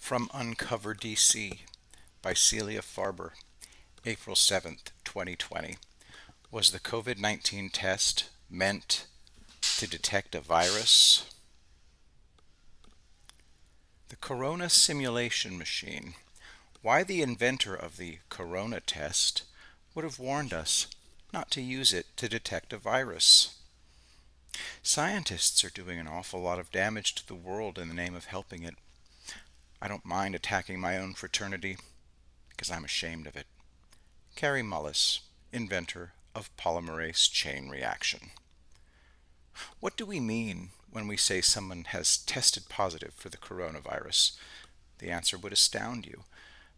From UncoverDC by Celia Farber, April 7th, 2020. Was the COVID-19 test meant to detect a virus? The Corona simulation machine. Why the inventor of the Corona test would have warned us not to use it to detect a virus. Scientists are doing an awful lot of damage to the world in the name of helping it. I don't mind attacking my own fraternity because I'm ashamed of it. Kary Mullis, inventor of polymerase chain reaction. What do we mean when we say someone has tested positive for the coronavirus? The answer would astound you.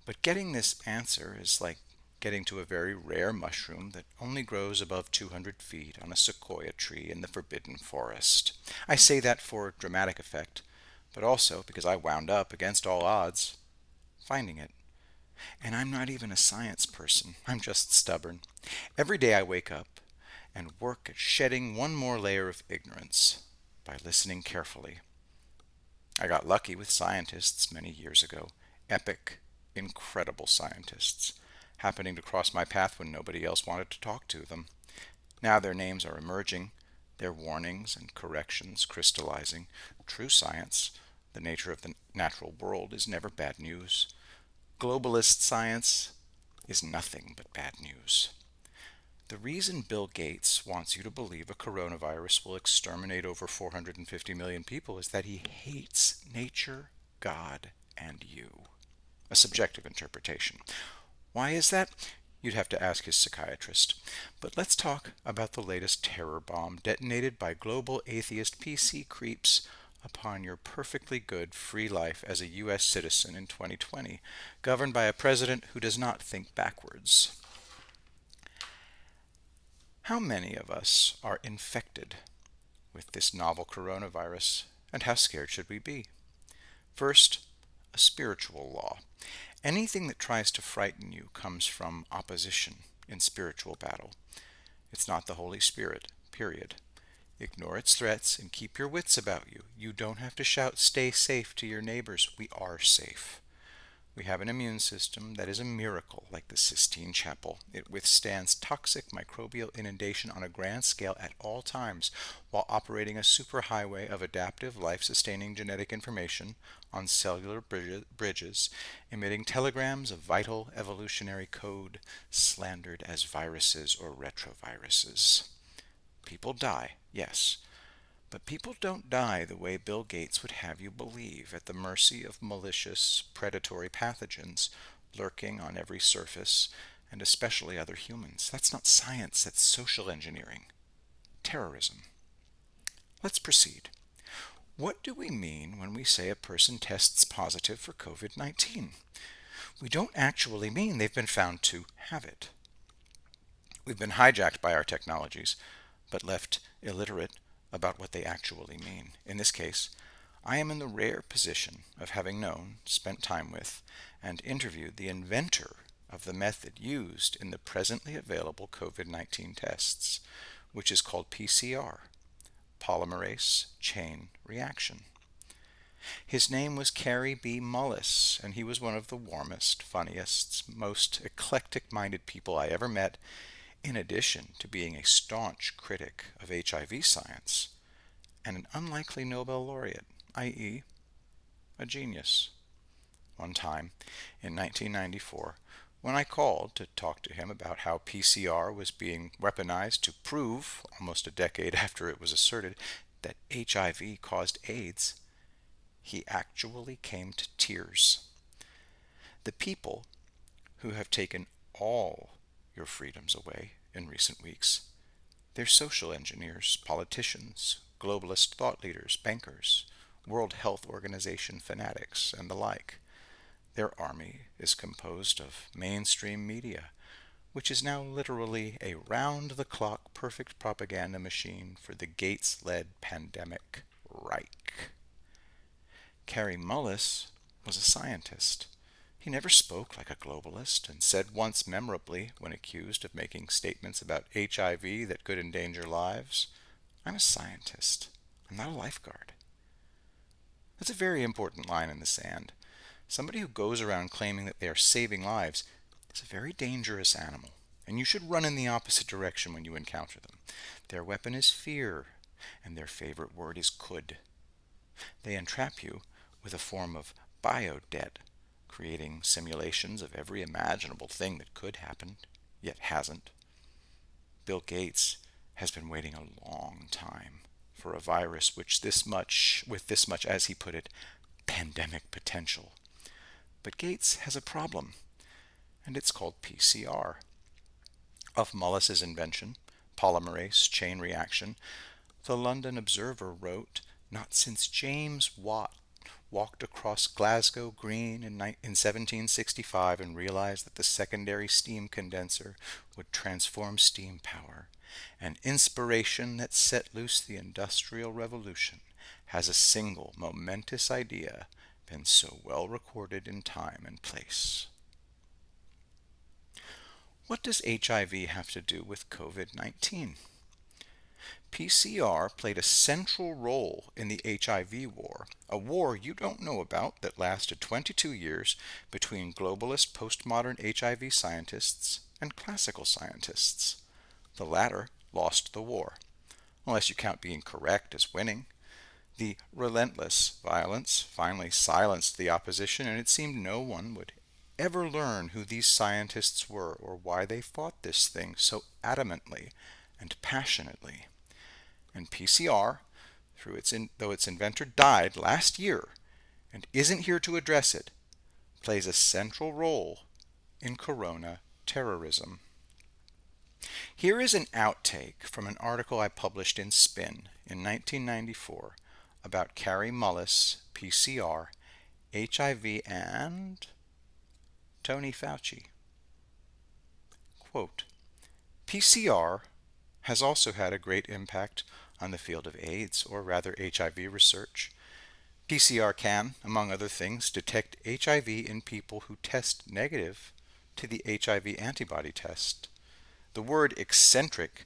But getting this answer is like getting to a very rare mushroom that only grows above 200 feet on a sequoia tree in the forbidden forest. I say that for dramatic effect, but also because I wound up, against all odds, finding it. And I'm not even a science person. I'm just stubborn. Every day I wake up and work at shedding one more layer of ignorance by listening carefully. I got lucky with scientists many years ago. Epic, incredible scientists, happening to cross my path when nobody else wanted to talk to them. Now their names are emerging, their warnings and corrections crystallizing. True science, the nature of the natural world, is never bad news. Globalist science is nothing but bad news. The reason Bill Gates wants you to believe a coronavirus will exterminate over 450 million people is that he hates nature, God, and you. A subjective interpretation. Why is that? You'd have to ask his psychiatrist. But let's talk about the latest terror bomb detonated by global atheist PC creeps upon your perfectly good free life as a U.S. citizen in 2020, governed by a president who does not think backwards. How many of us are infected with this novel coronavirus, and how scared should we be? First, a spiritual law. Anything that tries to frighten you comes from opposition in spiritual battle. It's not the Holy Spirit, period. Ignore its threats and keep your wits about you. You don't have to shout, "Stay safe," to your neighbors. We are safe. We have an immune system that is a miracle, like the Sistine Chapel. It withstands toxic microbial inundation on a grand scale at all times, while operating a superhighway of adaptive, life-sustaining genetic information on cellular bridges, emitting telegrams of vital evolutionary code, slandered as viruses or retroviruses. People die, yes. But people don't die the way Bill Gates would have you believe, at the mercy of malicious, predatory pathogens lurking on every surface, and especially other humans. That's not science, that's social engineering. Terrorism. Let's proceed. What do we mean when we say a person tests positive for COVID-19? We don't actually mean they've been found to have it. We've been hijacked by our technologies, but left illiterate about what they actually mean. In this case, I am in the rare position of having known, spent time with, and interviewed the inventor of the method used in the presently available COVID-19 tests, which is called PCR, polymerase chain reaction. His name was Kary B. Mullis, and he was one of the warmest, funniest, most eclectic-minded people I ever met, in addition to being a staunch critic of HIV science and an unlikely Nobel laureate, i.e., a genius. One time, in 1994, when I called to talk to him about how PCR was being weaponized to prove, almost a decade after it was asserted, that HIV caused AIDS, he actually came to tears. The people who have taken all your freedoms away in recent weeks, they're social engineers, politicians, globalist thought leaders, bankers, World Health Organization fanatics, and the like. Their army is composed of mainstream media, which is now literally a round-the-clock perfect propaganda machine for the Gates-led pandemic Reich. Kary Mullis was a scientist. He never spoke like a globalist and said once memorably, when accused of making statements about HIV that could endanger lives, "I'm a scientist. I'm not a lifeguard." That's a very important line in the sand. Somebody who goes around claiming that they are saving lives is a very dangerous animal, and you should run in the opposite direction when you encounter them. Their weapon is fear, and their favorite word is could. They entrap you with a form of bio-debt, creating simulations of every imaginable thing that could happen, yet hasn't. Bill Gates has been waiting a long time for a virus with this much, as he put it, pandemic potential. But Gates has a problem, and it's called PCR. Of Mullis's invention, polymerase chain reaction, the London Observer wrote, "Not since James Watt walked across Glasgow Green in 1765 and realized that the secondary steam condenser would transform steam power, an inspiration that set loose the Industrial Revolution, has a single momentous idea been so well recorded in time and place." What does HIV have to do with COVID-19? PCR played a central role in the HIV war, a war you don't know about that lasted 22 years between globalist postmodern HIV scientists and classical scientists. The latter lost the war, unless you count being correct as winning. The relentless violence finally silenced the opposition, and it seemed no one would ever learn who these scientists were or why they fought this thing so adamantly and passionately. And PCR, though its inventor died last year and isn't here to address it, plays a central role in corona terrorism. Here is an outtake from an article I published in Spin in 1994 about Kary Mullis, PCR, HIV, and Tony Fauci. Quote, PCR has also had a great impact on the field of AIDS, or rather HIV research. PCR can, among other things, detect HIV in people who test negative to the HIV antibody test. The word eccentric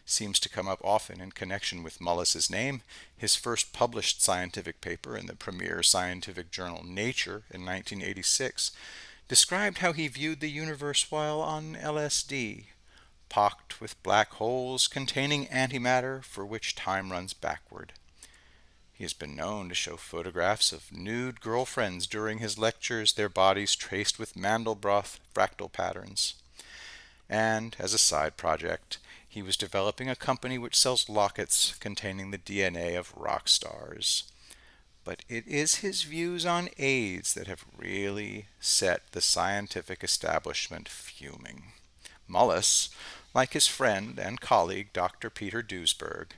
seems to come up often in connection with Mullis's name. His first published scientific paper in the premier scientific journal Nature in 1986 described how he viewed the universe while on LSD, pocked with black holes containing antimatter for which time runs backward. He has been known to show photographs of nude girlfriends during his lectures, their bodies traced with Mandelbrot fractal patterns. And, as a side project, he was developing a company which sells lockets containing the DNA of rock stars. But it is his views on AIDS that have really set the scientific establishment fuming. Mullis, like his friend and colleague Dr. Peter Duesberg,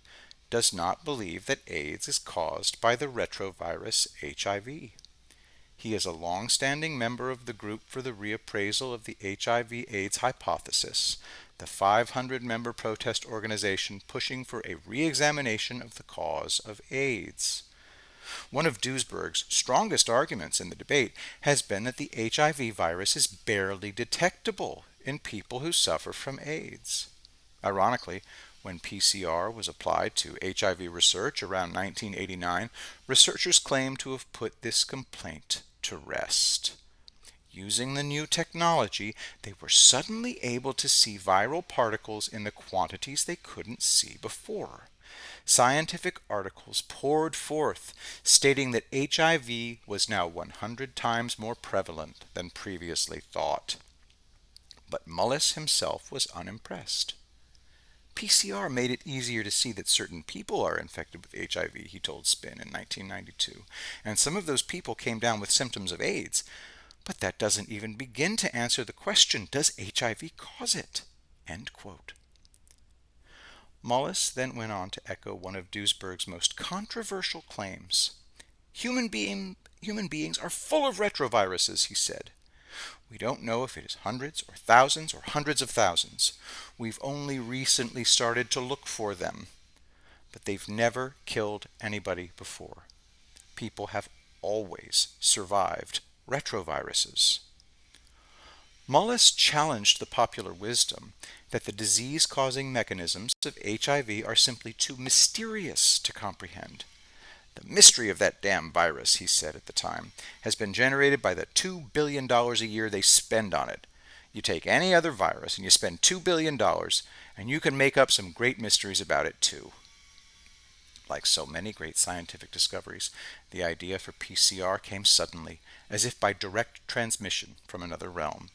does not believe that AIDS is caused by the retrovirus HIV. He is a long-standing member of the Group for the Reappraisal of the HIV/AIDS Hypothesis, the 500-member protest organization pushing for a re-examination of the cause of AIDS. One of Duesberg's strongest arguments in the debate has been that the HIV virus is barely detectable in people who suffer from AIDS. Ironically, when PCR was applied to HIV research around 1989, researchers claimed to have put this complaint to rest. Using the new technology, they were suddenly able to see viral particles in the quantities they couldn't see before. Scientific articles poured forth stating that HIV was now 100 times more prevalent than previously thought. But Mullis himself was unimpressed. PCR made it easier to see that certain people are infected with HIV, he told Spin in 1992, and some of those people came down with symptoms of AIDS. But that doesn't even begin to answer the question, does HIV cause it? End quote. Mullis then went on to echo one of Duesberg's most controversial claims. Human beings are full of retroviruses, he said. We don't know if it is hundreds or thousands or hundreds of thousands. We've only recently started to look for them. But they've never killed anybody before. People have always survived retroviruses. Mullis challenged the popular wisdom that the disease-causing mechanisms of HIV are simply too mysterious to comprehend. The mystery of that damn virus, he said at the time, has been generated by the $2 billion a year they spend on it. You take any other virus and you spend $2 billion, and you can make up some great mysteries about it too. Like so many great scientific discoveries, the idea for PCR came suddenly, as if by direct transmission from another realm.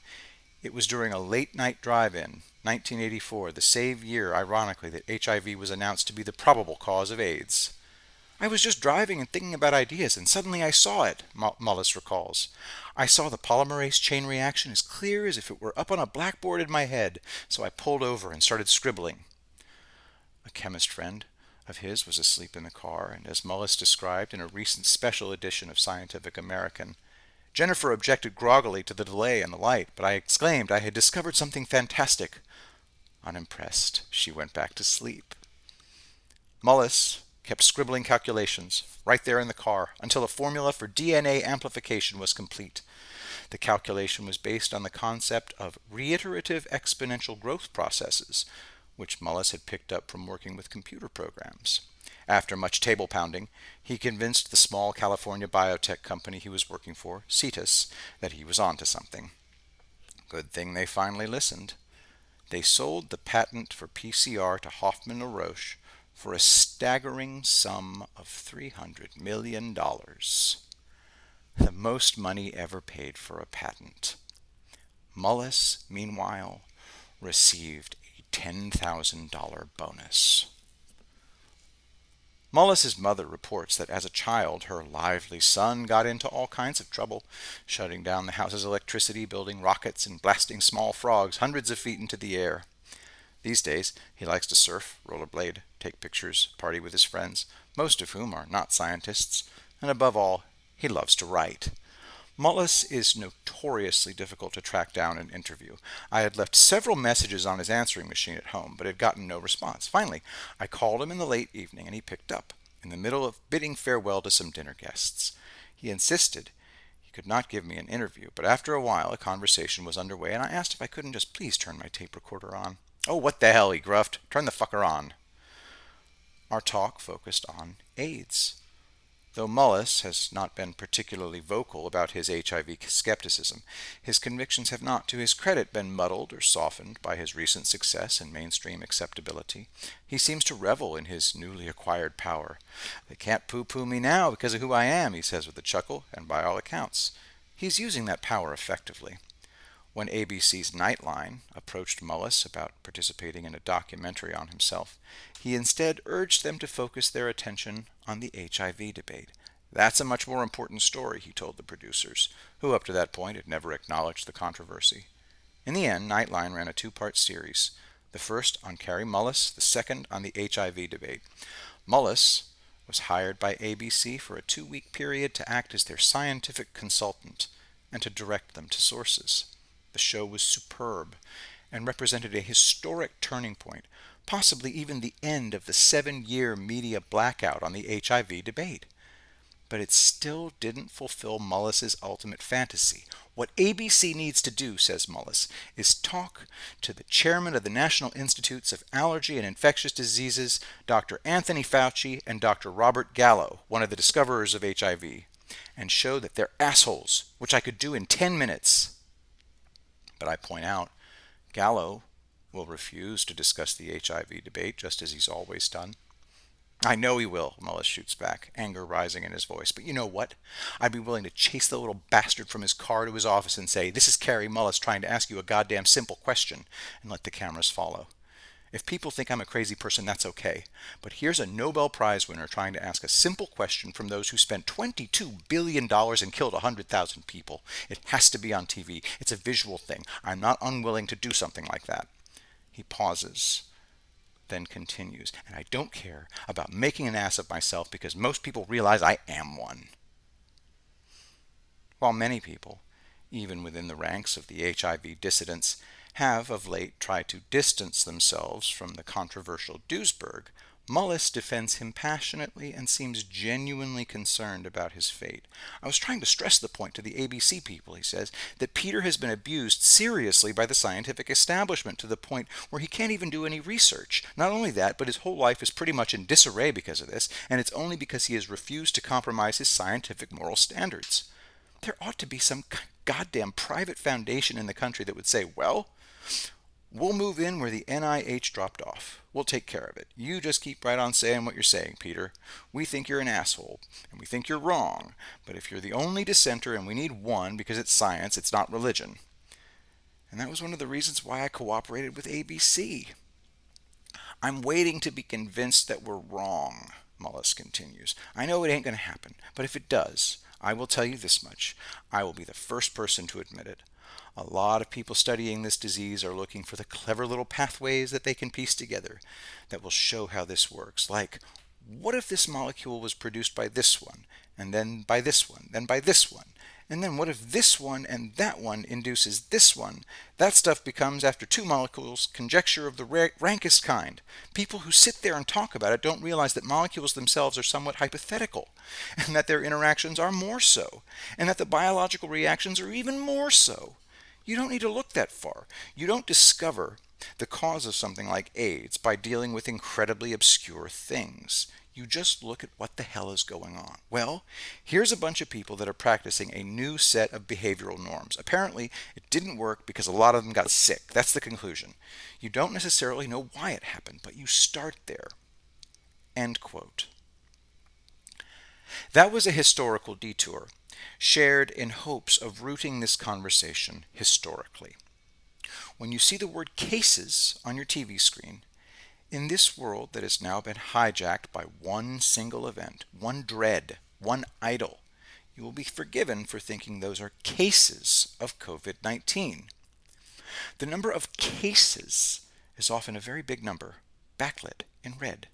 It was during a late-night drive-in, 1984, the same year, ironically, that HIV was announced to be the probable cause of AIDS. I was just driving and thinking about ideas, and suddenly I saw it, Mullis recalls. I saw the polymerase chain reaction as clear as if it were up on a blackboard in my head, so I pulled over and started scribbling. A chemist friend of his was asleep in the car, and as Mullis described in a recent special edition of Scientific American, Jennifer objected groggily to the delay in the light, but I exclaimed I had discovered something fantastic. Unimpressed, she went back to sleep. Mullis kept scribbling calculations right there in the car until a formula for DNA amplification was complete. The calculation was based on the concept of reiterative exponential growth processes, which Mullis had picked up from working with computer programs. After much table pounding, he convinced the small California biotech company he was working for, Cetus, that he was onto something. Good thing they finally listened. They sold the patent for PCR to Hoffman La Roche for a staggering sum of $300 million. The most money ever paid for a patent. Mullis, meanwhile, received a $10,000 bonus. Mullis's mother reports that as a child, her lively son got into all kinds of trouble, shutting down the house's electricity, building rockets, and blasting small frogs hundreds of feet into the air. These days, he likes to surf, rollerblade, take pictures, party with his friends, most of whom are not scientists, and above all, he loves to write. Mullis is notoriously difficult to track down and interview. I had left several messages on his answering machine at home, but had gotten no response. Finally, I called him in the late evening, and he picked up, in the middle of bidding farewell to some dinner guests. He insisted he could not give me an interview, but after a while a conversation was underway, and I asked if I couldn't just please turn my tape recorder on. "Oh, what the hell," he gruffed. "Turn the fucker on." Our talk focused on AIDS. Though Mullis has not been particularly vocal about his HIV skepticism, his convictions have not, to his credit, been muddled or softened by his recent success and mainstream acceptability. He seems to revel in his newly acquired power. "They can't pooh-pooh me now because of who I am," he says with a chuckle, and by all accounts, he's using that power effectively. When ABC's Nightline approached Mullis about participating in a documentary on himself, he instead urged them to focus their attention on the HIV debate. "That's a much more important story," he told the producers, who up to that point had never acknowledged the controversy. In the end, Nightline ran a two-part series, the first on Kary Mullis, the second on the HIV debate. Mullis was hired by ABC for a 2-week period to act as their scientific consultant and to direct them to sources. The show was superb and represented a historic turning point, possibly even the end of the 7-year media blackout on the HIV debate. But it still didn't fulfill Mullis's ultimate fantasy. "What ABC needs to do," says Mullis, "is talk to the chairman of the National Institutes of Allergy and Infectious Diseases, Dr. Anthony Fauci, and Dr. Robert Gallo, one of the discoverers of HIV, and show that they're assholes, which I could do in 10 minutes. But I point out, Gallo will refuse to discuss the HIV debate, just as he's always done. "I know he will," Mullis shoots back, anger rising in his voice. "But you know what? I'd be willing to chase the little bastard from his car to his office and say, 'This is Kary Mullis trying to ask you a goddamn simple question,' and let the cameras follow. If people think I'm a crazy person, that's okay. But here's a Nobel Prize winner trying to ask a simple question from those who spent $22 billion and killed 100,000 people. It has to be on TV. It's a visual thing. I'm not unwilling to do something like that." He pauses, then continues, "And I don't care about making an ass of myself because most people realize I am one." While many people, even within the ranks of the HIV dissidents, have of late tried to distance themselves from the controversial Duisberg, Mullis defends him passionately and seems genuinely concerned about his fate. I was trying to stress the point to the ABC people, he says, that Peter has been abused seriously by the scientific establishment to the point where he can't even do any research. Not only that, but his whole life is pretty much in disarray because of this, and it's only because he has refused to compromise his scientific moral standards. There ought to be some goddamn private foundation in the country that would say, well, we'll move in where the NIH dropped off. We'll take care of it. You just keep right on saying what you're saying, Peter. We think you're an asshole, and we think you're wrong. But if you're the only dissenter and we need one because it's science, it's not religion. And that was one of the reasons why I cooperated with ABC. I'm waiting to be convinced that we're wrong, Mullis continues. I know it ain't going to happen, but if it does, I will tell you this much. I will be the first person to admit it. A lot of people studying this disease are looking for the clever little pathways that they can piece together that will show how this works. Like, what if this molecule was produced by this one, and then by this one, then by this one? And then what if this one and that one induces this one? That stuff becomes, after two molecules, conjecture of the rankest kind. People who sit there and talk about it don't realize that molecules themselves are somewhat hypothetical, and that their interactions are more so, and that the biological reactions are even more so. You don't need to look that far. You don't discover the cause of something like AIDS by dealing with incredibly obscure things. You just look at what the hell is going on. Well, here's a bunch of people that are practicing a new set of behavioral norms. Apparently, it didn't work because a lot of them got sick. That's the conclusion. You don't necessarily know why it happened, but you start there. End quote. That was a historical detour, shared in hopes of rooting this conversation historically. When you see the word cases on your TV screen, in this world that has now been hijacked by one single event, one dread, one idol, you will be forgiven for thinking those are cases of COVID-19. The number of cases is often a very big number, backlit in red.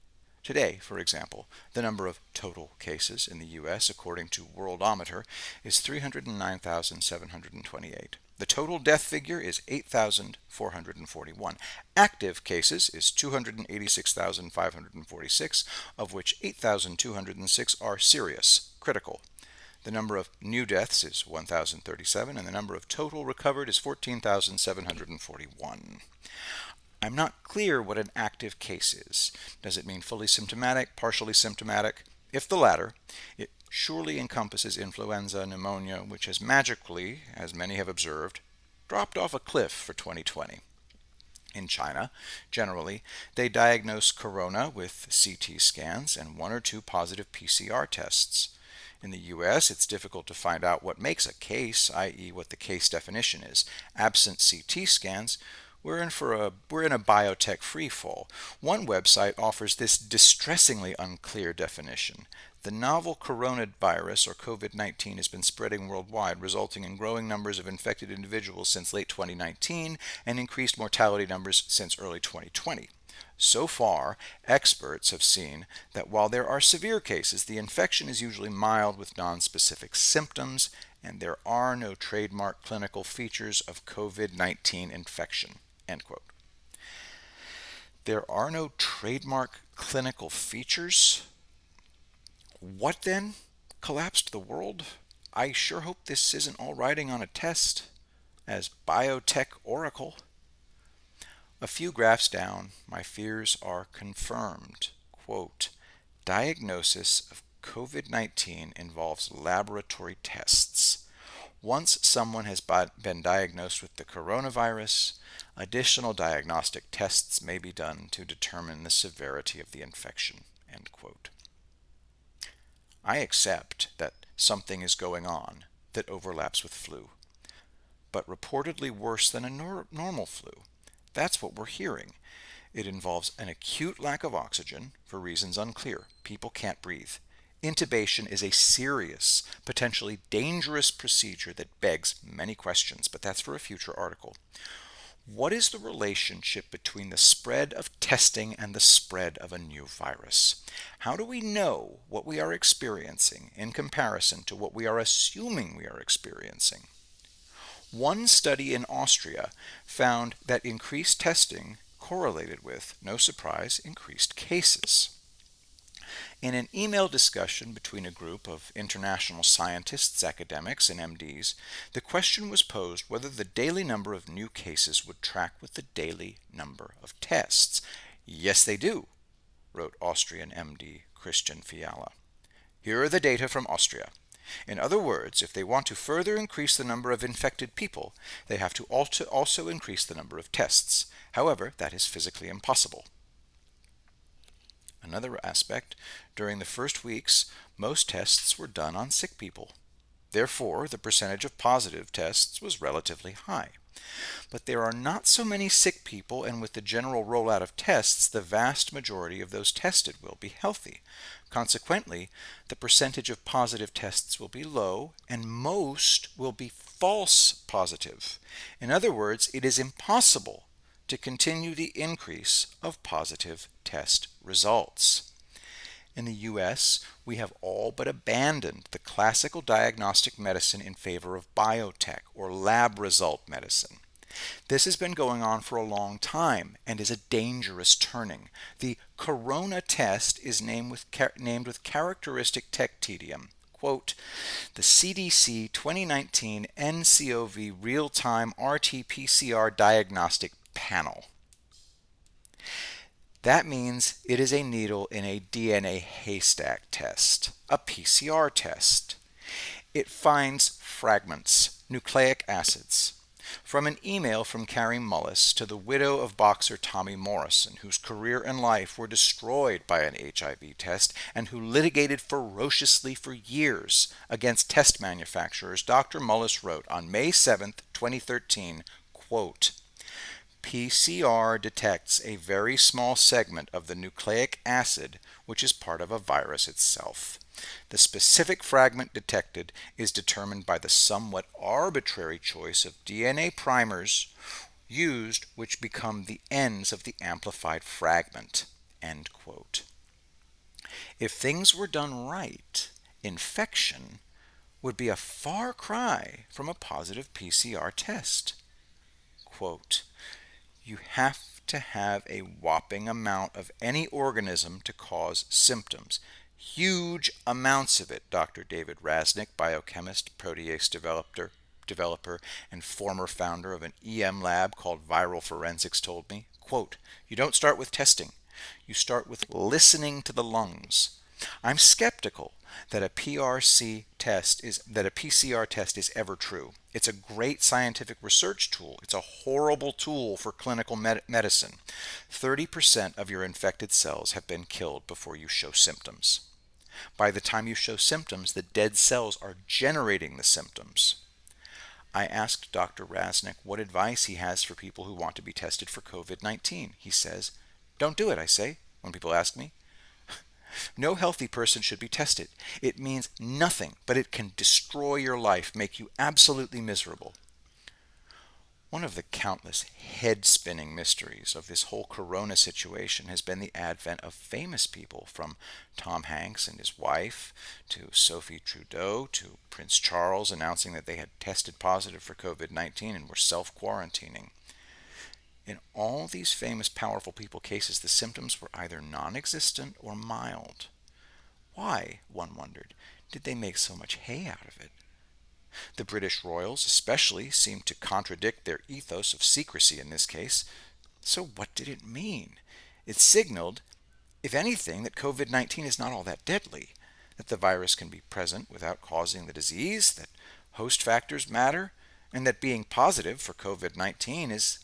Today, for example, the number of total cases in the U.S., according to Worldometer, is 309,728. The total death figure is 8,441. Active cases is 286,546, of which 8,206 are serious, critical. The number of new deaths is 1,037, and the number of total recovered is 14,741. I'm not clear what an active case is. Does it mean fully symptomatic, partially symptomatic? If the latter, it surely encompasses influenza, pneumonia, which has magically, as many have observed, dropped off a cliff for 2020. In China, generally, they diagnose corona with CT scans and one or two positive PCR tests. In the U.S., it's difficult to find out what makes a case, i.e. what the case definition is. Absent CT scans, we're in a biotech freefall. One website offers this distressingly unclear definition. The novel coronavirus, or COVID-19, has been spreading worldwide, resulting in growing numbers of infected individuals since late 2019 and increased mortality numbers since early 2020. So far, experts have seen that while there are severe cases, the infection is usually mild with nonspecific symptoms, and there are no trademark clinical features of COVID-19 infection. End quote. There are no trademark clinical features? What then collapsed the world? I sure hope this isn't all riding on a test as biotech oracle. A few graphs down, my fears are confirmed. Quote, diagnosis of COVID-19 involves laboratory tests. Once someone has been diagnosed with the coronavirus, additional diagnostic tests may be done to determine the severity of the infection. End quote. I accept that something is going on that overlaps with flu, but reportedly worse than a normal flu. That's what we're hearing. It involves an acute lack of oxygen for reasons unclear. People can't breathe. Intubation is a serious, potentially dangerous procedure that begs many questions, but that's for a future article. What is the relationship between the spread of testing and the spread of a new virus? How do we know what we are experiencing in comparison to what we are assuming we are experiencing? One study in Austria found that increased testing correlated with, no surprise, increased cases. In an email discussion between a group of international scientists, academics, and MDs, the question was posed whether the daily number of new cases would track with the daily number of tests. Yes, they do, wrote Austrian MD Christian Fiala. Here are the data from Austria. In other words, if they want to further increase the number of infected people, they have to also increase the number of tests. However, that is physically impossible. Another aspect, during the first weeks, most tests were done on sick people. Therefore, the percentage of positive tests was relatively high. But there are not so many sick people, and with the general rollout of tests, the vast majority of those tested will be healthy. Consequently, the percentage of positive tests will be low, and most will be false positive. In other words, it is impossible to continue the increase of positive test results. In the U.S., we have all but abandoned the classical diagnostic medicine in favor of biotech or lab result medicine. This has been going on for a long time and is a dangerous turning. The corona test is named with characteristic tectedium. Quote, the CDC 2019 NCOV real-time RT-PCR diagnostic panel. That means it is a needle in a DNA haystack test, a PCR test. It finds fragments, nucleic acids, from an email from Carrie Mullis to the widow of boxer Tommy Morrison, whose career and life were destroyed by an HIV test and who litigated ferociously for years against test manufacturers. Dr. Mullis wrote on May 7, 2013, quote, PCR detects a very small segment of the nucleic acid, which is part of a virus itself. The specific fragment detected is determined by the somewhat arbitrary choice of DNA primers used, which become the ends of the amplified fragment. End quote. If things were done right, infection would be a far cry from a positive PCR test. Quote, you have to have a whopping amount of any organism to cause symptoms. Huge amounts of it, Dr. David Raznick, biochemist, protease developer, and former founder of an EM lab called Viral Forensics, told me. Quote, you don't start with testing. You start with listening to the lungs. I'm skeptical that a PCR test is ever true. It's a great scientific research tool. It's a horrible tool for clinical medicine. 30% of your infected cells have been killed before you show symptoms. By the time you show symptoms, the dead cells are generating the symptoms. I asked Dr. Raznick what advice he has for people who want to be tested for COVID-19. He says, don't do it, I say, when people ask me. No healthy person should be tested. It means nothing, but it can destroy your life, make you absolutely miserable. One of the countless head-spinning mysteries of this whole corona situation has been the advent of famous people, from Tom Hanks and his wife, to Sophie Trudeau, to Prince Charles announcing that they had tested positive for COVID-19 and were self-quarantining. In all these famous, powerful people cases, the symptoms were either non-existent or mild. Why, one wondered, did they make so much hay out of it? The British royals especially seemed to contradict their ethos of secrecy in this case. So what did it mean? It signaled, if anything, that COVID-19 is not all that deadly, that the virus can be present without causing the disease, that host factors matter, and that being positive for COVID-19 is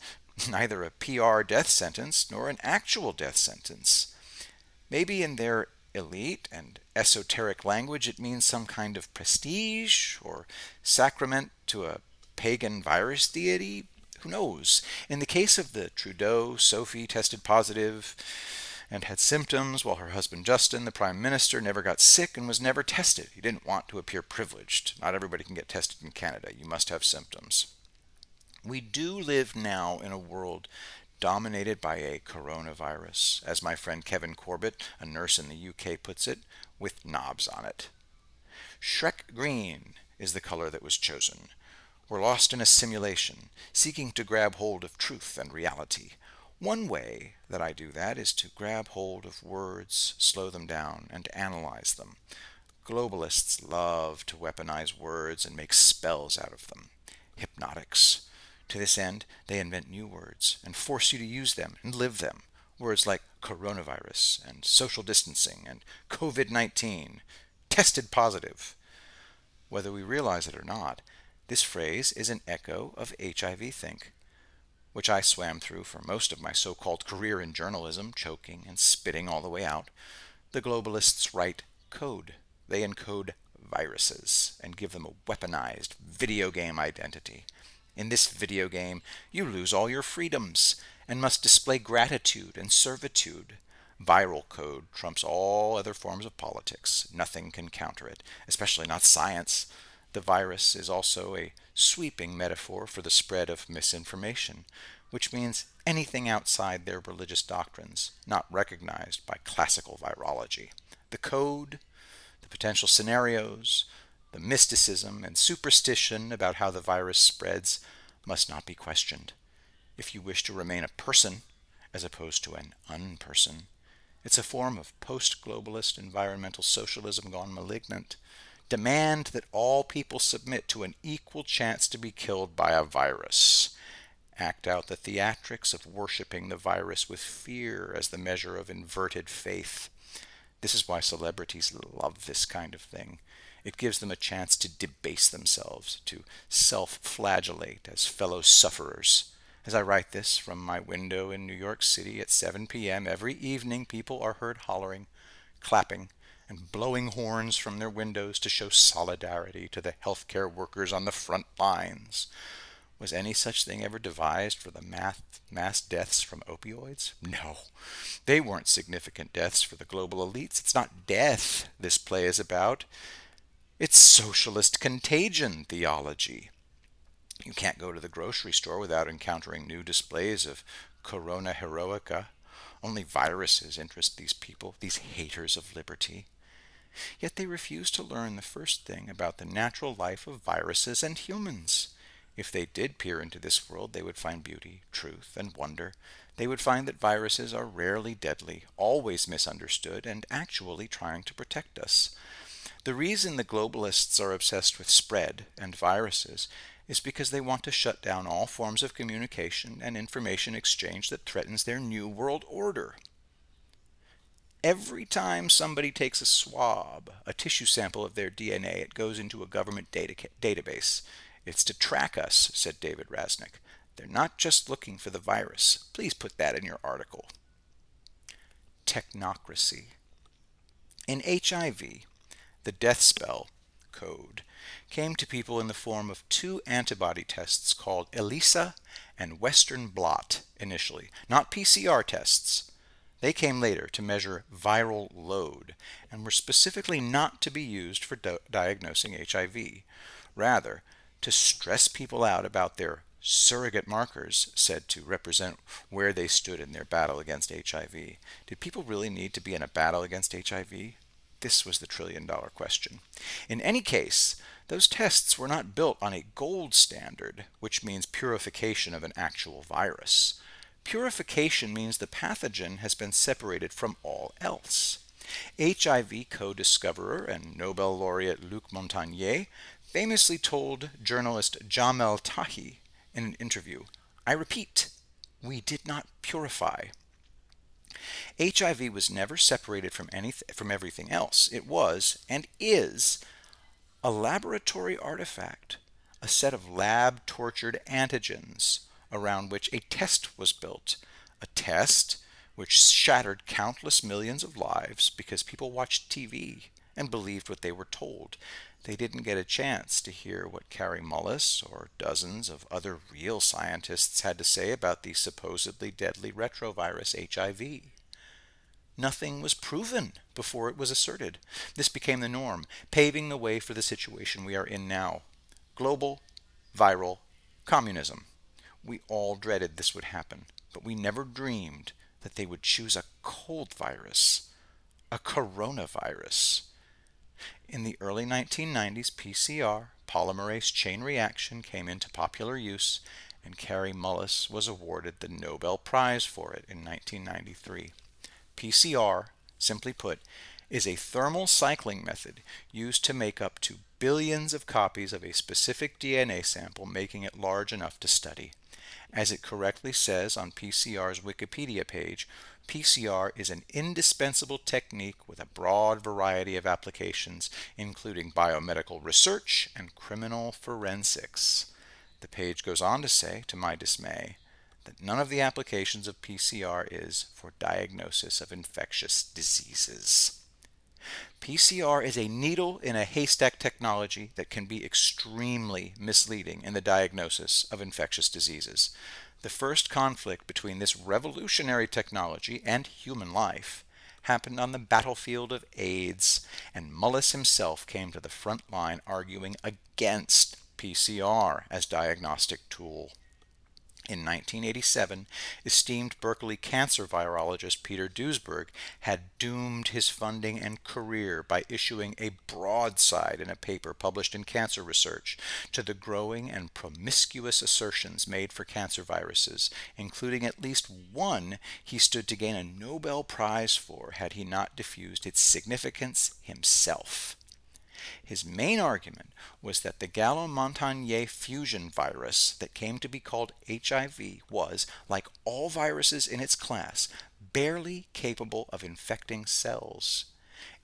neither a PR death sentence nor an actual death sentence. Maybe in their elite and esoteric language it means some kind of prestige or sacrament to a pagan virus deity. Who knows? In the case of the Trudeau, Sophie tested positive and had symptoms, while her husband Justin, the Prime Minister, never got sick and was never tested. He didn't want to appear privileged. Not everybody can get tested in Canada. You must have symptoms. We do live now in a world dominated by a coronavirus, as my friend Kevin Corbett, a nurse in the UK, puts it, with knobs on it. Shrek green is the color that was chosen. We're lost in a simulation, seeking to grab hold of truth and reality. One way that I do that is to grab hold of words, slow them down, and analyze them. Globalists love to weaponize words and make spells out of them. Hypnotics. To this end, they invent new words and force you to use them and live them. Words like coronavirus and social distancing and COVID-19, tested positive. Whether we realize it or not, this phrase is an echo of HIV think, which I swam through for most of my so-called career in journalism, choking and spitting all the way out. The globalists write code. They encode viruses and give them a weaponized video game identity. In this video game, you lose all your freedoms and must display gratitude and servitude. Viral code trumps all other forms of politics. Nothing can counter it, especially not science. The virus is also a sweeping metaphor for the spread of misinformation, which means anything outside their religious doctrines, not recognized by classical virology. The code, the potential scenarios, the mysticism and superstition about how the virus spreads must not be questioned. If you wish to remain a person, as opposed to an unperson, it's a form of post-globalist environmental socialism gone malignant. Demand that all people submit to an equal chance to be killed by a virus. Act out the theatrics of worshiping the virus with fear as the measure of inverted faith. This is why celebrities love this kind of thing. It gives them a chance to debase themselves, to self-flagellate as fellow sufferers. As I write this from my window in New York City at 7 p.m. every evening, people are heard hollering, clapping, and blowing horns from their windows to show solidarity to the healthcare workers on the front lines. Was any such thing ever devised for the mass deaths from opioids? No. They weren't significant deaths for the global elites. It's not death this play is about. It's socialist contagion theology. You can't go to the grocery store without encountering new displays of Corona Heroica. Only viruses interest these people, these haters of liberty. Yet they refuse to learn the first thing about the natural life of viruses and humans. If they did peer into this world, they would find beauty, truth, and wonder. They would find that viruses are rarely deadly, always misunderstood, and actually trying to protect us. The reason the globalists are obsessed with spread and viruses is because they want to shut down all forms of communication and information exchange that threatens their new world order. Every time somebody takes a swab, a tissue sample of their DNA, it goes into a government database. It's to track us, said David Rasnick. They're not just looking for the virus. Please put that in your article. Technocracy. In HIV, the death spell code came to people in the form of two antibody tests called ELISA and Western blot initially, not PCR tests. They came later to measure viral load and were specifically not to be used for diagnosing HIV. Rather, to stress people out about their surrogate markers said to represent where they stood in their battle against HIV. Did people really need to be in a battle against HIV? This was the trillion-dollar question. In any case, those tests were not built on a gold standard, which means purification of an actual virus. Purification means the pathogen has been separated from all else. HIV co-discoverer and Nobel laureate Luc Montagnier famously told journalist Jamel Tahi in an interview, "I repeat, we did not purify." HIV was never separated from everything else. It was, and is, a laboratory artifact, a set of lab-tortured antigens around which a test was built, a test which shattered countless millions of lives because people watched TV and believed what they were told. They didn't get a chance to hear what Kary Mullis or dozens of other real scientists had to say about the supposedly deadly retrovirus HIV. Nothing was proven before it was asserted. This became the norm, paving the way for the situation we are in now. Global, viral, communism. We all dreaded this would happen, but we never dreamed that they would choose a cold virus, a coronavirus. In the early 1990s, PCR, polymerase chain reaction, came into popular use, and Kary Mullis was awarded the Nobel Prize for it in 1993. PCR, simply put, is a thermal cycling method used to make up to billions of copies of a specific DNA sample, making it large enough to study. As it correctly says on PCR's Wikipedia page, PCR is an indispensable technique with a broad variety of applications, including biomedical research and criminal forensics. The page goes on to say, to my dismay, that none of the applications of PCR is for diagnosis of infectious diseases. PCR is a needle in a haystack technology that can be extremely misleading in the diagnosis of infectious diseases. The first conflict between this revolutionary technology and human life happened on the battlefield of AIDS, and Mullis himself came to the front line arguing against PCR as diagnostic tool. In 1987, esteemed Berkeley cancer virologist Peter Duesberg had doomed his funding and career by issuing a broadside in a paper published in Cancer Research to the growing and promiscuous assertions made for cancer viruses, including at least one he stood to gain a Nobel Prize for had he not diffused its significance himself. His main argument was that the Gallo-Montagnier fusion virus that came to be called HIV was, like all viruses in its class, barely capable of infecting cells.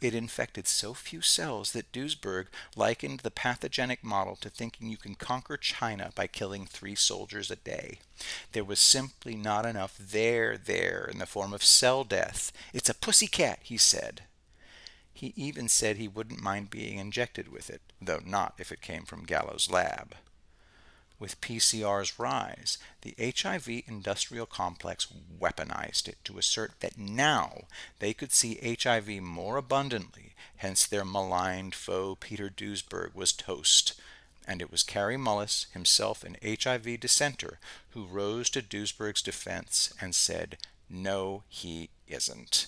It infected so few cells that Duesberg likened the pathogenic model to thinking you can conquer China by killing 3 soldiers a day. There was simply not enough there in the form of cell death. "It's a pussycat," he said. He even said he wouldn't mind being injected with it, though not if it came from Gallo's lab. With PCR's rise, the HIV industrial complex weaponized it to assert that now they could see HIV more abundantly, hence their maligned foe Peter Duesberg was toast. And it was Kary Mullis, himself an HIV dissenter, who rose to Duesberg's defense and said, "No, he isn't."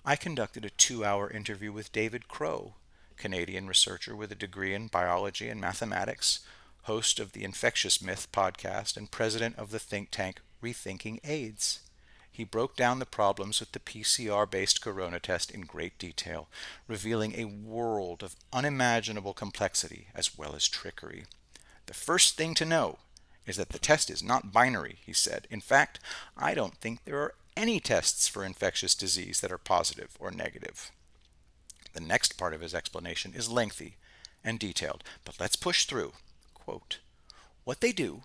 I conducted a 2-hour interview with David Crowe, Canadian researcher with a degree in biology and mathematics, host of the Infectious Myth podcast, and president of the think tank Rethinking AIDS. He broke down the problems with the PCR-based corona test in great detail, revealing a world of unimaginable complexity as well as trickery. "The first thing to know is that the test is not binary," he said. "In fact, I don't think there are any tests for infectious disease that are positive or negative." The next part of his explanation is lengthy and detailed, but let's push through. Quote, "What they do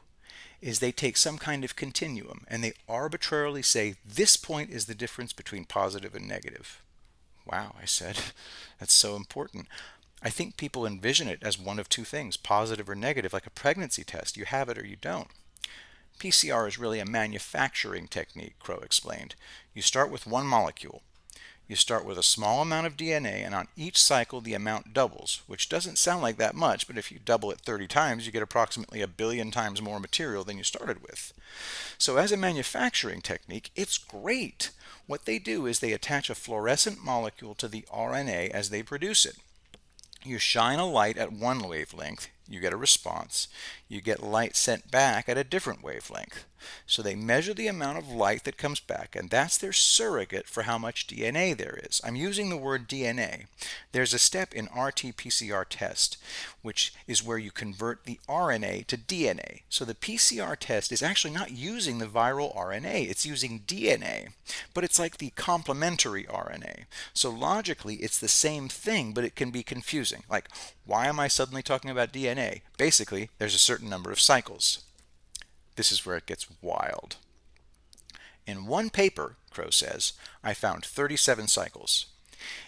is they take some kind of continuum and they arbitrarily say this point is the difference between positive and negative." "Wow," I said, "that's so important. I think people envision it as one of two things, positive or negative, like a pregnancy test. You have it or you don't." PCR is really a manufacturing technique, Crowe explained. You start with one molecule. You start with a small amount of DNA, and on each cycle the amount doubles, which doesn't sound like that much, but if you double it 30 times, you get approximately 1,000,000,000 times more material than you started with. So as a manufacturing technique, it's great. What they do is they attach a fluorescent molecule to the RNA as they produce it. You shine a light at one wavelength, you get a response. You get light sent back at a different wavelength. So they measure the amount of light that comes back, and that's their surrogate for how much DNA there is. I'm using the word DNA. There's a step in RT-PCR test, which is where you convert the RNA to DNA. So the PCR test is actually not using the viral RNA, it's using DNA. But it's like the complementary RNA. So logically, it's the same thing, but it can be confusing. Like, why am I suddenly talking about DNA? Basically, there's a certain number of cycles. This is where it gets wild. In one paper, Crowe says, I found 37 cycles.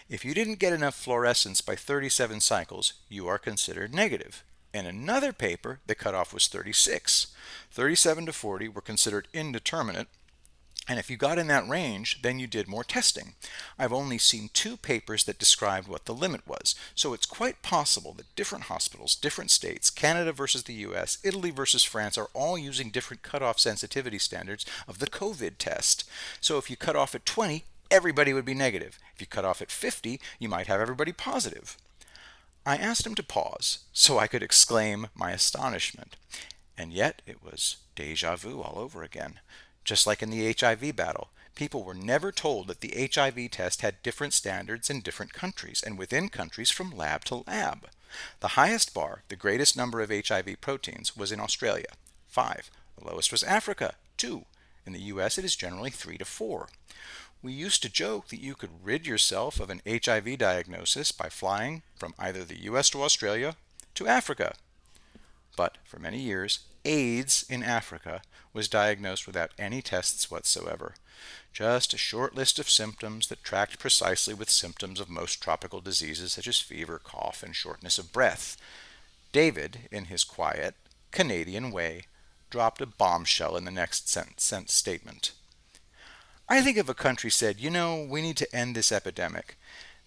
If you didn't get enough fluorescence by 37 cycles, you are considered negative. In another paper, the cutoff was 36. 37 to 40 were considered indeterminate, and if you got in that range, then you did more testing. I've only seen 2 papers that described what the limit was, so it's quite possible that different hospitals, different states, Canada versus the US, Italy versus France, are all using different cutoff sensitivity standards of the COVID test. So if you cut off at 20, everybody would be negative. If you cut off at 50, you might have everybody positive. I asked him to pause so I could exclaim my astonishment. And yet it was deja vu all over again. Just like in the HIV battle, people were never told that the HIV test had different standards in different countries and within countries from lab to lab. The highest bar, the greatest number of HIV proteins, was in Australia, 5. The lowest was Africa, 2. In the US, it is generally 3 to 4. We used to joke that you could rid yourself of an HIV diagnosis by flying from either the US to Australia to Africa. But for many years, AIDS in Africa was diagnosed without any tests whatsoever. Just a short list of symptoms that tracked precisely with symptoms of most tropical diseases such as fever, cough, and shortness of breath. David, in his quiet, Canadian way, dropped a bombshell in the next sentence statement. I think if a country said, we need to end this epidemic,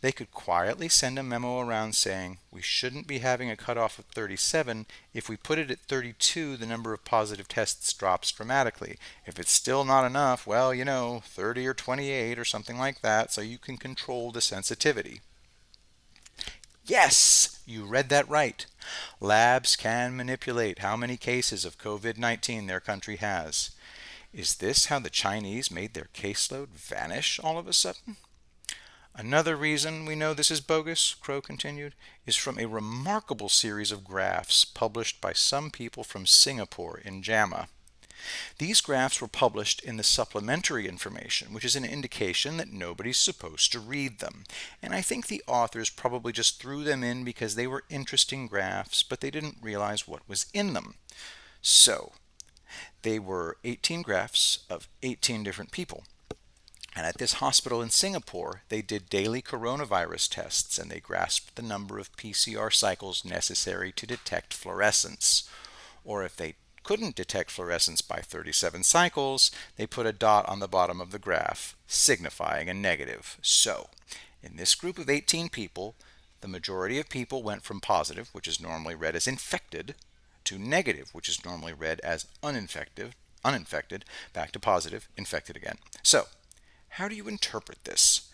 they could quietly send a memo around saying we shouldn't be having a cutoff of 37. If we put it at 32, the number of positive tests drops dramatically. If it's still not enough, 30 or 28 or something like that, so you can control the sensitivity. Yes, you read that right. Labs can manipulate how many cases of COVID-19 their country has. Is this how the Chinese made their caseload vanish all of a sudden? Another reason we know this is bogus, Crow continued, is from a remarkable series of graphs published by some people from Singapore in JAMA. These graphs were published in the supplementary information, which is an indication that nobody's supposed to read them. And I think the authors probably just threw them in because they were interesting graphs, but they didn't realize what was in them. So, they were 18 graphs of 18 different people. And at this hospital in Singapore, they did daily coronavirus tests and they grasped the number of PCR cycles necessary to detect fluorescence. Or if they couldn't detect fluorescence by 37 cycles, they put a dot on the bottom of the graph, signifying a negative. So, in this group of 18 people, the majority of people went from positive, which is normally read as infected, to negative, which is normally read as uninfected, back to positive, infected again. So, how do you interpret this?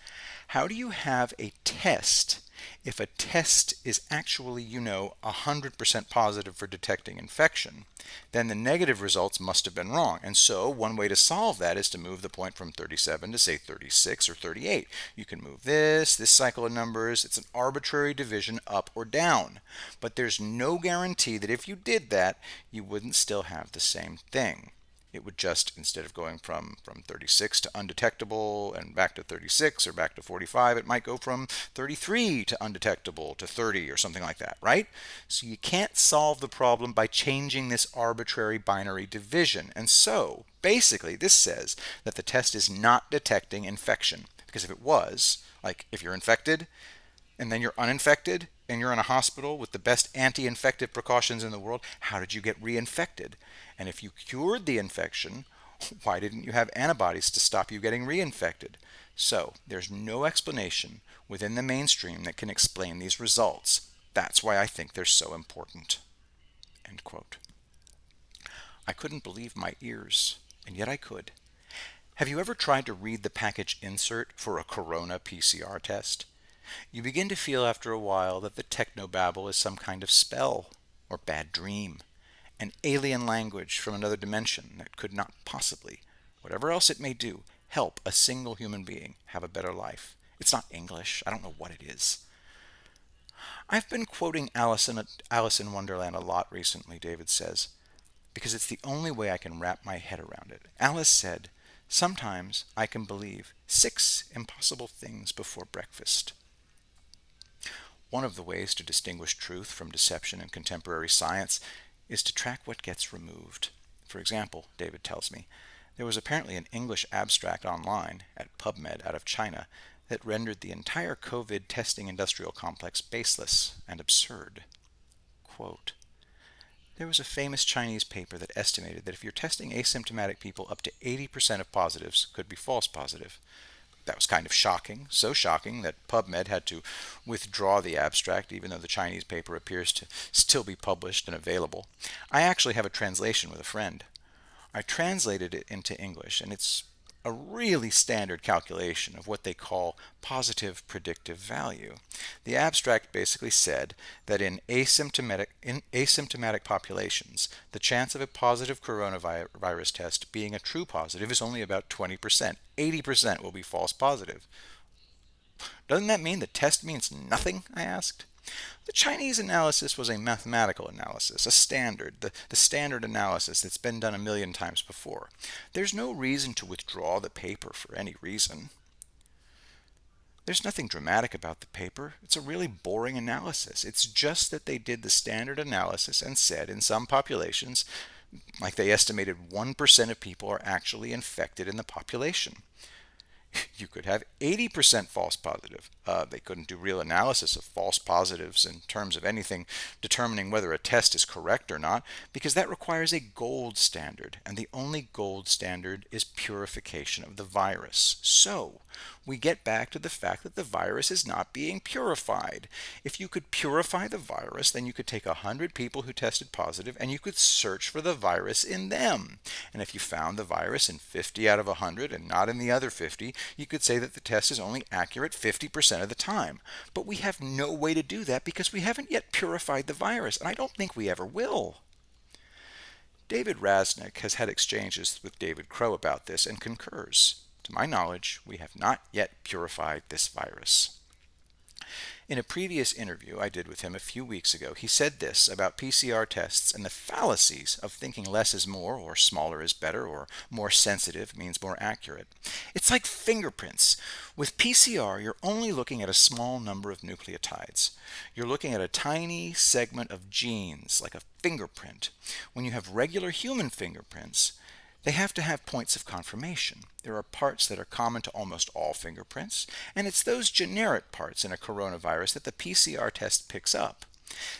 How do you have a test if a test is actually, 100% positive for detecting infection? Then the negative results must have been wrong. And so one way to solve that is to move the point from 37 to say 36 or 38. You can move this cycle of numbers. It's an arbitrary division up or down. But there's no guarantee that if you did that, you wouldn't still have the same thing. It would just, instead of going from 36 to undetectable and back to 36 or back to 45, it might go from 33 to undetectable to 30 or something like that, right? So you can't solve the problem by changing this arbitrary binary division. And so, basically, this says that the test is not detecting infection. Because if it was, like if you're infected and then you're uninfected and you're in a hospital with the best anti-infective precautions in the world, how did you get reinfected? And if you cured the infection, why didn't you have antibodies to stop you getting reinfected? So there's no explanation within the mainstream that can explain these results. That's why I think they're so important. End quote. I couldn't believe my ears, and yet I could. Have you ever tried to read the package insert for a corona PCR test? You begin to feel after a while that the technobabble is some kind of spell or bad dream. An alien language from another dimension that could not possibly, whatever else it may do, help a single human being have a better life. It's not English. I don't know what it is. I've been quoting Alice in Wonderland a lot recently, David says, because it's the only way I can wrap my head around it. Alice said, "Sometimes I can believe 6 impossible things before breakfast." One of the ways to distinguish truth from deception in contemporary science is to track what gets removed. For example, David tells me, there was apparently an English abstract online at PubMed out of China that rendered the entire COVID testing industrial complex baseless and absurd. Quote, there was a famous Chinese paper that estimated that if you're testing asymptomatic people, up to 80% of positives could be false positive. That was kind of shocking, so shocking that PubMed had to withdraw the abstract, even though the Chinese paper appears to still be published and available. I actually have a translation with a friend. I translated it into English, and it's a really standard calculation of what they call positive predictive value. The abstract basically said that in asymptomatic populations, the chance of a positive coronavirus test being a true positive is only about 20%. 80% will be false positive. Doesn't that mean the test means nothing? I asked. The Chinese analysis was a mathematical analysis, a standard, the standard analysis that's been done a million times before. There's no reason to withdraw the paper for any reason. There's nothing dramatic about the paper. It's a really boring analysis. It's just that they did the standard analysis and said in some populations, like they estimated 1% of people are actually infected in the population. You could have 80% false positive. They couldn't do real analysis of false positives in terms of anything determining whether a test is correct or not, because that requires a gold standard, and the only gold standard is purification of the virus. So, we get back to the fact that the virus is not being purified. If you could purify the virus, then you could take 100 people who tested positive and you could search for the virus in them. And if you found the virus in 50 out of 100 and not in the other 50, you could say that the test is only accurate 50% of the time. But we have no way to do that because we haven't yet purified the virus, and I don't think we ever will. David Rasnick has had exchanges with David Crow about this and concurs. To my knowledge, we have not yet purified this virus. In a previous interview I did with him a few weeks ago, he said this about PCR tests and the fallacies of thinking less is more, or smaller is better, or more sensitive means more accurate. It's like fingerprints. With PCR, you're only looking at a small number of nucleotides. You're looking at a tiny segment of genes, like a fingerprint. When you have regular human fingerprints, they have to have points of confirmation. There are parts that are common to almost all fingerprints, and it's those generic parts in a coronavirus that the PCR test picks up.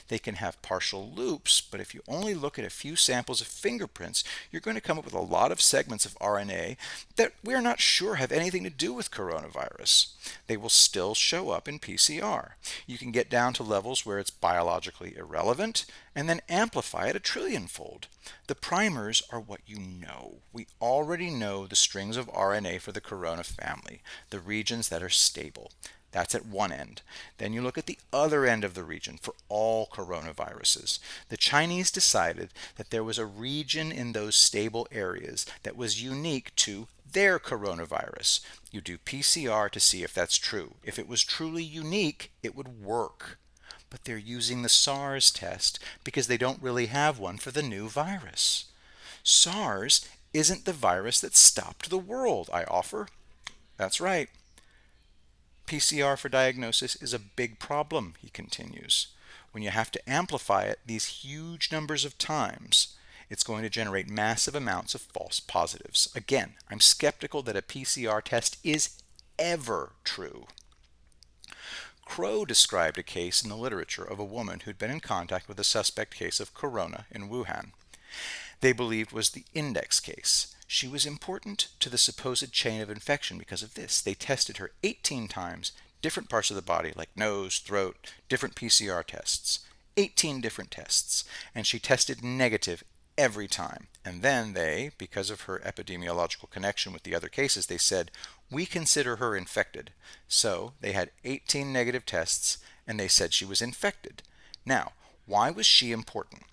They can have partial loops, but if you only look at a few samples of fingerprints, you're going to come up with a lot of segments of RNA that we're not sure have anything to do with coronavirus. They will still show up in PCR. You can get down to levels where it's biologically irrelevant and then amplify it a trillionfold. The primers are what you know. We already know the strings of RNA for the corona family, the regions that are stable. That's at one end. Then you look at the other end of the region for all coronaviruses. The Chinese decided that there was a region in those stable areas that was unique to their coronavirus. You do PCR to see if that's true. If it was truly unique, it would work. But they're using the SARS test because they don't really have one for the new virus. SARS isn't the virus that stopped the world, I offer. That's right. PCR for diagnosis is a big problem, he continues. When you have to amplify it these huge numbers of times, it's going to generate massive amounts of false positives. Again, I'm skeptical that a PCR test is ever true. Crow described a case in the literature of a woman who'd been in contact with a suspect case of corona in Wuhan. They believed was the index case. She was important to the supposed chain of infection because of this. They tested her 18 times, different parts of the body like nose, throat, different PCR tests. 18 different tests. And she tested negative every time. And then they, because of her epidemiological connection with the other cases, they said, we consider her infected. So they had 18 negative tests and they said she was infected. Now, why was she important?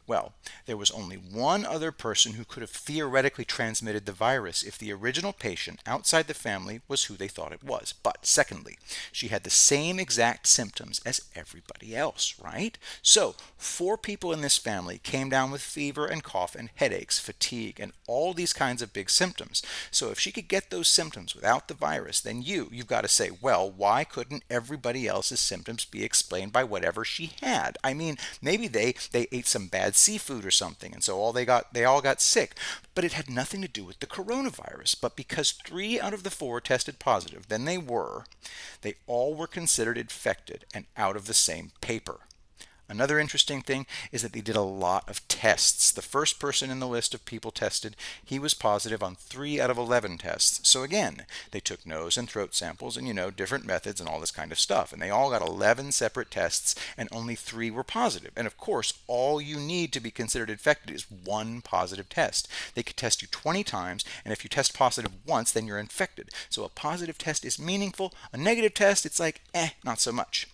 Well, there was only one other person who could have theoretically transmitted the virus if the original patient outside the family was who they thought it was. But secondly, she had the same exact symptoms as everybody else, right? So, 4 people in this family came down with fever and cough and headaches, fatigue, and all these kinds of big symptoms. So if she could get those symptoms without the virus, then you've got to say, well, why couldn't everybody else's symptoms be explained by whatever she had? I mean, maybe they ate some bad seafood or something, and so they all got sick. But it had nothing to do with the coronavirus. But because 3 out of the 4 tested positive, they all were considered infected and out of the same paper. Another interesting thing is that they did a lot of tests. The first person in the list of people tested, he was positive on 3 out of 11 tests. So again, they took nose and throat samples and, different methods and all this kind of stuff. And they all got 11 separate tests and only 3 were positive. And of course, all you need to be considered infected is one positive test. They could test you 20 times, and if you test positive once, then you're infected. So a positive test is meaningful. A negative test, it's like, not so much.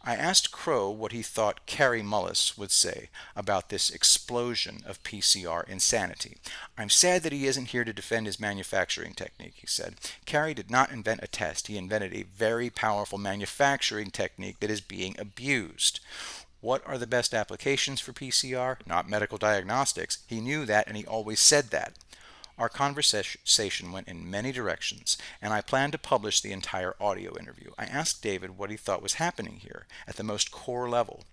I asked Crow what he thought Kary Mullis would say about this explosion of PCR insanity. I'm sad that he isn't here to defend his manufacturing technique, he said. Kary did not invent a test. He invented a very powerful manufacturing technique that is being abused. What are the best applications for PCR? Not medical diagnostics. He knew that, and he always said that. Our conversation went in many directions, and I plan to publish the entire audio interview. I asked David what he thought was happening here at the most core level.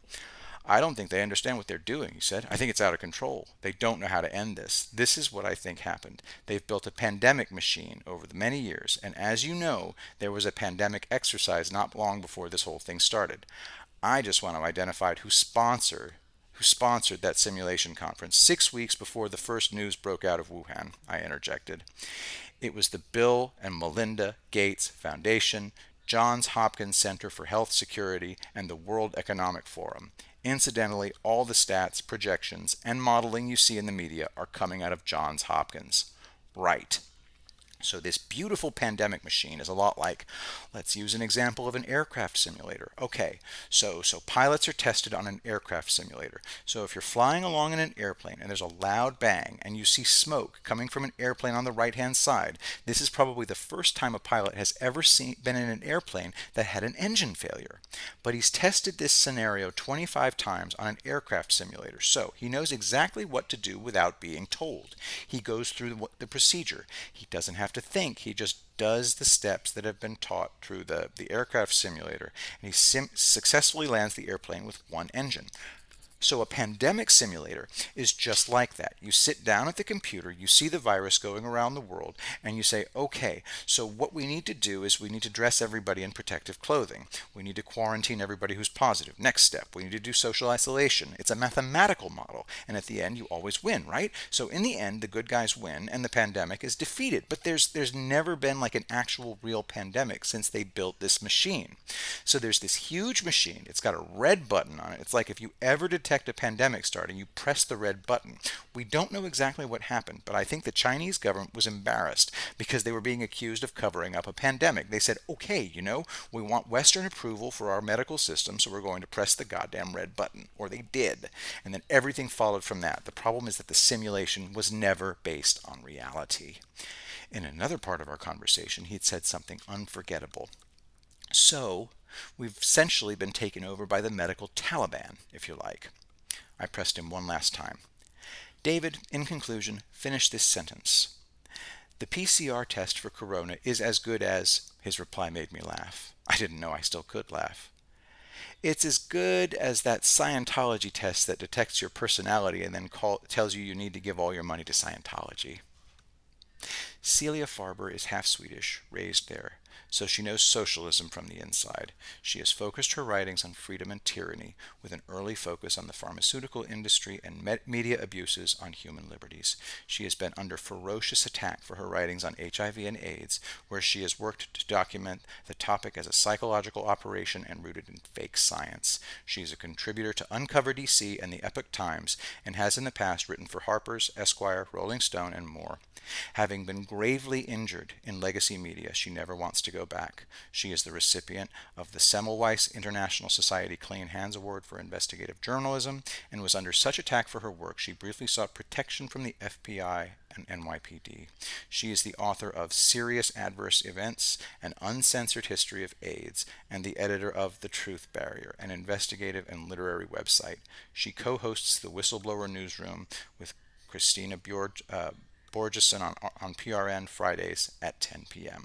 I don't think they understand what they're doing, he said. I think it's out of control. They don't know how to end this. This is what I think happened. They've built a pandemic machine over the many years, and as you know, there was a pandemic exercise not long before this whole thing started. I just want to identify who sponsored that simulation conference 6 weeks before the first news broke out of Wuhan, I interjected. It was the Bill and Melinda Gates Foundation, Johns Hopkins Center for Health Security, and the World Economic Forum. Incidentally, all the stats, projections, and modeling you see in the media are coming out of Johns Hopkins. Right. So this beautiful pandemic machine is a lot like, let's use an example of an aircraft simulator. Okay, so pilots are tested on an aircraft simulator. So if you're flying along in an airplane and there's a loud bang and you see smoke coming from an airplane on the right-hand side, this is probably the first time a pilot has ever been in an airplane that had an engine failure. But he's tested this scenario 25 times on an aircraft simulator, so he knows exactly what to do without being told. He goes through the procedure. He doesn't have to think. He just does the steps that have been taught through the aircraft simulator, and he successfully lands the airplane with one engine. So a pandemic simulator is just like that. You sit down at the computer, you see the virus going around the world, and you say, okay, so what we need to do is we need to dress everybody in protective clothing. We need to quarantine everybody who's positive. Next step, we need to do social isolation. It's a mathematical model, and at the end you always win, right? So in the end, the good guys win, and the pandemic is defeated. But there's never been like an actual real pandemic since they built this machine. So there's this huge machine. It's got a red button on it. It's like if you ever detect a pandemic starting, you press the red button. We don't know exactly what happened, but I think the Chinese government was embarrassed because they were being accused of covering up a pandemic. They said, okay, we want Western approval for our medical system, so we're going to press the goddamn red button. Or they did. And then everything followed from that. The problem is that the simulation was never based on reality. In another part of our conversation, he'd said something unforgettable. So, we've essentially been taken over by the medical Taliban, if you like. I pressed him one last time. David, in conclusion, finish this sentence. The PCR test for corona is as good as... His reply made me laugh. I didn't know I still could laugh. It's as good as that Scientology test that detects your personality and then tells you need to give all your money to Scientology. Celia Farber is half Swedish, raised there, so she knows socialism from the inside. She has focused her writings on freedom and tyranny, with an early focus on the pharmaceutical industry and media abuses on human liberties. She has been under ferocious attack for her writings on HIV and AIDS, where she has worked to document the topic as a psychological operation and rooted in fake science. She is a contributor to UncoverDC and the Epoch Times, and has in the past written for Harper's, Esquire, Rolling Stone, and more. Having been gravely injured in legacy media, she never wants to go back. She is the recipient of the Semmelweis International Society Clean Hands Award for Investigative Journalism, and was under such attack for her work she briefly sought protection from the FBI and NYPD. She is the author of Serious Adverse Events, An Uncensored History of AIDS, and the editor of The Truth Barrier, an investigative and literary website. She co-hosts the Whistleblower Newsroom with Christina Borgeson on PRN Fridays at 10 p.m.